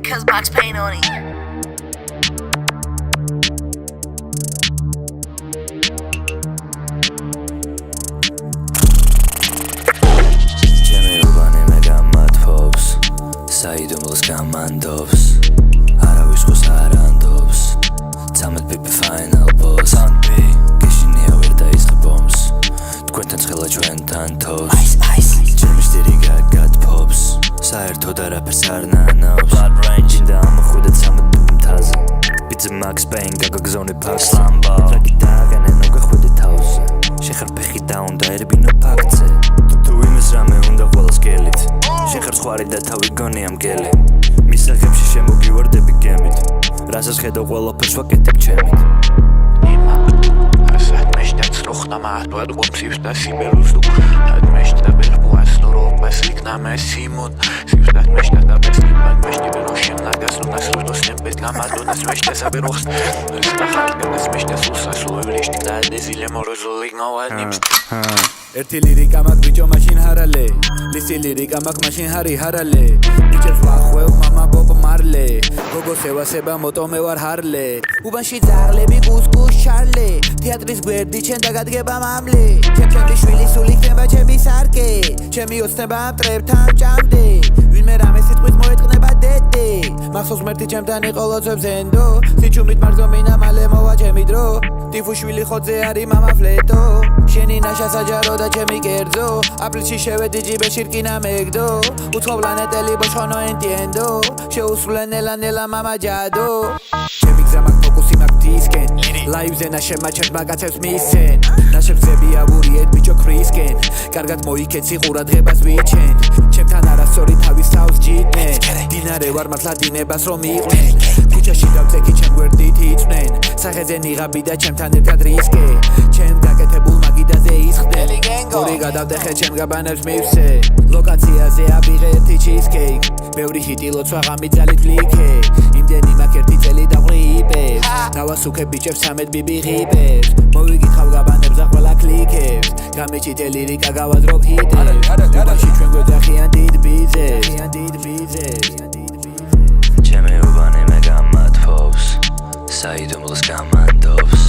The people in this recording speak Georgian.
cause box paint on it. საიდუმლოს გამანდობს არავის ხოს არ ანდობს ცამეტ პიპი final boss გეშინია ვერ დაიწყე ბომს თქვენთან ცხელა ჩვენთან თოს ჩემი სტილი გაგადფობს საერთოდ არაფერს არ ნანობს ჯინდა ამოხვიდა ცამეტ პიპი მთაზე ბიძე მაქს პეინ გაგაგზავნე ფაქს რაგი დააგანე ნოგახვიდე თავზე შეხარფეხი და უნდა ერბინო ფაქტზე თუ იმის რამე უნდა ყველას გელით შეხარ სხვარი და თავი გონია მგელი მისაღებში შემოგივარდები გემით რასაც ხედავ ყველაფერს ვაკეთებ ჩემით ასად მეშტაც როხნა მართვად გომსივს და სიმბელუს თუად მეშტა ბერბუას ნორობას იქნა მესიმუნ სივსად მეშტა და ბესკიბად მეშტი ბეროშენ ნაგას ნუნას როდოს ნემბეთ გამადონას მეშტა საბეროხს ნახალგანას მეშტა სულსასულო ევლიშტი და დეზილე მოროზული გნოვანიმს ერთი ლირიკა მაგ ბიჭო მაშინ ჰარალე ლისი ლირიკა მაგ მაშინ ჰარი ჰარალე ბიჭებს ვახვევ მამა ბობ მარლე გოგოს ევასება მოტომე ვარ ჰარლე უბანში ძაღლები კუსკუს ჩარლე თეატრის გვერდი ჩენ დაგადგება მამლე ჩემი შვილი სული ხდება ჩემი სარკე ჩემი ოცნება მტრებთან ჭამდე ვინმე რამე სიტყვით მოეთყნება დედე მახსოვს მერტი ჩემთან იყო ლოცვებს ენდო სიჩუმით მარზომინა მალე მოვა ჩემი დრო ტიფუშვილი ხოძე არის მამა ფლეტო შენი ნაშა საჯარო და ჩემი კერძო აპრილში შევედი ჯიბეში რკინა მეგდო უცხოვლანეტელი ბოშხონო ენტიენდო შეუსრულე ნელა ნელა მამა ჯადო ჩემი გზა მაგ ფოკუსი მაგ დისკენ ლაივზე ნაშებმა ჩემ მაგაცებს მისცენ ნაშებზები ავურიეთ ბიჭო ქრისკენ კარგად მოიქეცი ყურადღებას ვიჩენ ჩემთან არასწორი თავის თავს ჯიდნენ დინარე ვარ მართლა დინებას რომ იყვნენ ქუჩაში დავწეკი ჩემ გვერდით იწვნენ სახეზე ნიღაბი და ჩემთან ერთად რისკე ჩემ გაკეთებულ მაგიდაზე ისხდნენ ორი გადავდეხე ჩემ გაბანებს მივსე ლოკაციაზე ავიღე ერთი ჩიზკეიკ ბევრი ჰიტი ლოცვა ღამით ძალით ვლიქე იმდენი მაგ ერთი წელი დავყრიბებს დავასუქე ბიჭებს 13 ბიბი ღიბებს მოვიკითხავ გაბანებს და ყველა კლიკებს გამიჩიტე ლირიკა გავაზრობ ჰიტებს უბანში ჩვენ გვეძახიან დიდ ბიძებს ჩემი უბანი მე გამათფობს საიდუმლოს გამანდობს